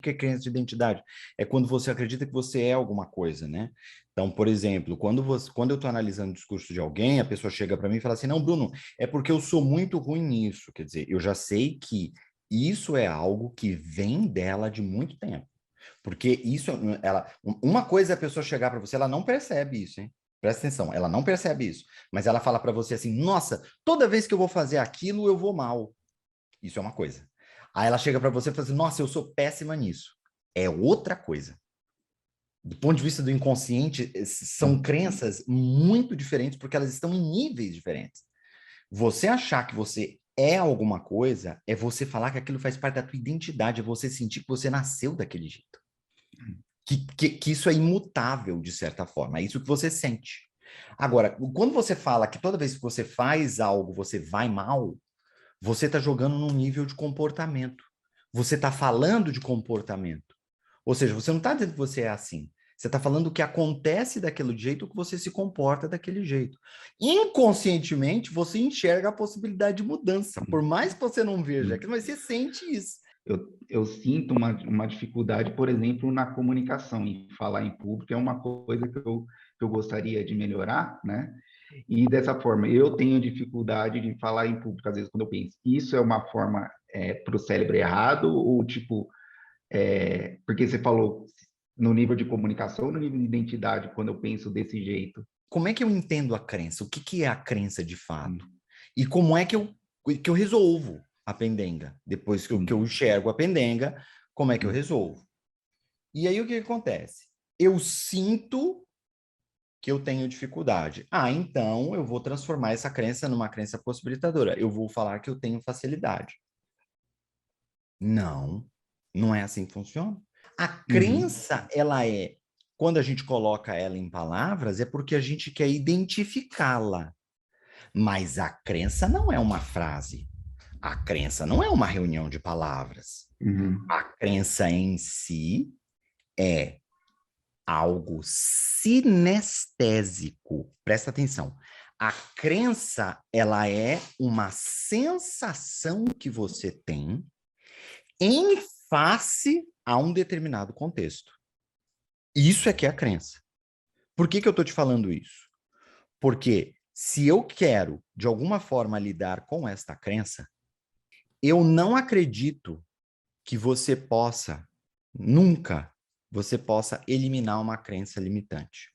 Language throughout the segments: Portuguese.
que é crença de identidade? É quando você acredita que você é alguma coisa, né? Então, por exemplo, quando eu estou analisando o discurso de alguém, a pessoa chega para mim e fala assim, não, Bruno, é porque eu sou muito ruim nisso. Quer dizer, eu já sei que isso é algo que vem dela de muito tempo. Porque isso, uma coisa é a pessoa chegar para você, ela não percebe isso, hein? Presta atenção, ela não percebe isso. Mas ela fala para você assim, nossa, toda vez que eu vou fazer aquilo, eu vou mal. Isso é uma coisa. Aí ela chega para você e fala assim, nossa, eu sou péssima nisso. É outra coisa. Do ponto de vista do inconsciente, são crenças muito diferentes, porque elas estão em níveis diferentes. Você achar que você é alguma coisa, é você falar que aquilo faz parte da tua identidade, é você sentir que você nasceu daquele jeito. Que isso é imutável, de certa forma, é isso que você sente. Agora, quando você fala que toda vez que você faz algo, você vai mal, você está jogando num nível de comportamento. Você está falando de comportamento. Ou seja, você não está dizendo que você é assim. Você está falando o que acontece daquele jeito, que você se comporta daquele jeito. Inconscientemente, você enxerga a possibilidade de mudança. Por mais que você não veja aquilo, mas você sente isso. Eu sinto uma dificuldade, por exemplo, na comunicação, em falar em público é uma coisa que eu gostaria de melhorar, né? E dessa forma, eu tenho dificuldade de falar em público, às vezes, quando eu penso, isso é uma forma para o cérebro errado, ou tipo, porque você falou no nível de comunicação, no nível de identidade, quando eu penso desse jeito. Como é que eu entendo a crença? O que é a crença de fato? Sim, E como é que eu resolvo a pendenga? Depois que eu sim. enxergo a pendenga, como é que eu Sim. resolvo? E aí o que acontece? Eu sinto que eu tenho dificuldade. Ah, então eu vou transformar essa crença numa crença possibilitadora. Eu vou falar que eu tenho facilidade. Não, não é assim que funciona. A Uhum. crença, quando a gente coloca ela em palavras, é porque a gente quer identificá-la. Mas a crença não é uma frase. A crença não é uma reunião de palavras. Uhum. A crença em si é algo sinestésico. Presta atenção. A crença, ela é uma sensação que você tem em face a um determinado contexto. Isso é que é a crença. Por que eu estou te falando isso? Porque se eu quero, de alguma forma, lidar com esta crença, eu não acredito que nunca, você possa eliminar uma crença limitante.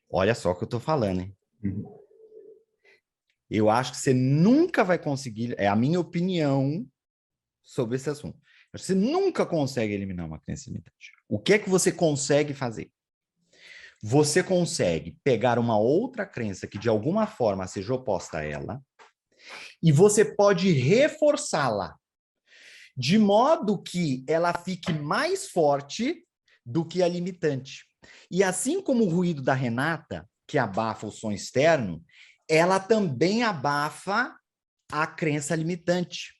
Olha só o que eu estou falando, hein? Uhum. Eu acho que você nunca vai conseguir, é a minha opinião sobre esse assunto. Você nunca consegue eliminar uma crença limitante. O que é que você consegue fazer? Você consegue pegar uma outra crença que de alguma forma seja oposta a ela e você pode reforçá-la de modo que ela fique mais forte do que a limitante. E assim como o ruído da Renata, que abafa o som externo, ela também abafa a crença limitante,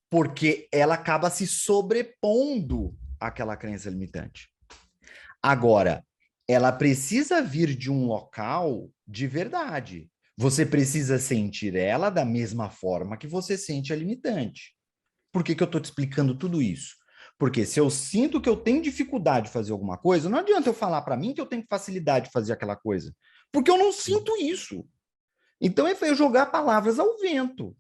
porque ela acaba se sobrepondo àquela crença limitante. Agora, ela precisa vir de um local de verdade. Você precisa sentir ela da mesma forma que você sente a limitante. Por que eu estou te explicando tudo isso? Porque se eu sinto que eu tenho dificuldade de fazer alguma coisa, não adianta eu falar para mim que eu tenho facilidade de fazer aquela coisa, porque eu não sinto isso. Então é eu jogar palavras ao vento.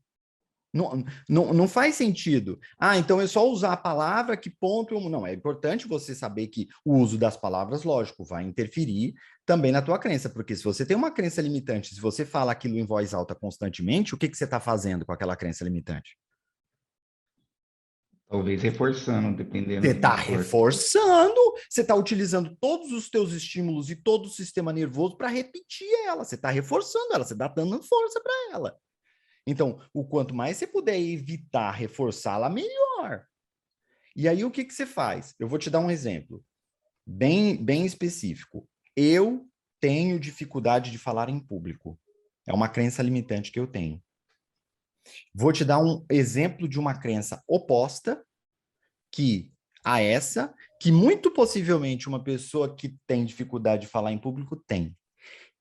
Não faz sentido. Ah, então é só usar a palavra, que ponto. Não, é importante você saber que o uso das palavras, lógico, vai interferir também na tua crença, porque se você tem uma crença limitante, se você fala aquilo em voz alta constantemente, o que você está fazendo com aquela crença limitante? Talvez reforçando, Você dependendo está se for. reforçando, você está utilizando todos os teus estímulos e todo o sistema nervoso para repetir ela. Você está reforçando ela, você está dando força para ela. Então, o quanto mais você puder evitar reforçá-la, melhor. E aí, o que você faz? Eu vou te dar um exemplo bem específico. Eu tenho dificuldade de falar em público. É uma crença limitante que eu tenho. Vou te dar um exemplo de uma crença oposta que a essa, que muito possivelmente uma pessoa que tem dificuldade de falar em público tem.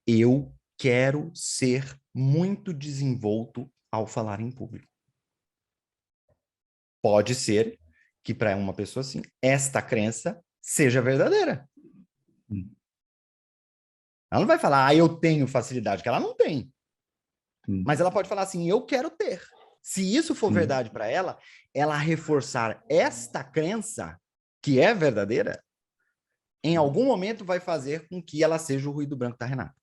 Eu quero ser muito desenvolto ao falar em público. Pode ser que para uma pessoa assim, esta crença seja verdadeira. Ela não vai falar, eu tenho facilidade, que ela não tem. Mas ela pode falar assim, eu quero ter. Se isso for verdade para ela, ela reforçar esta crença, que é verdadeira, em algum momento vai fazer com que ela seja o ruído branco da Renata.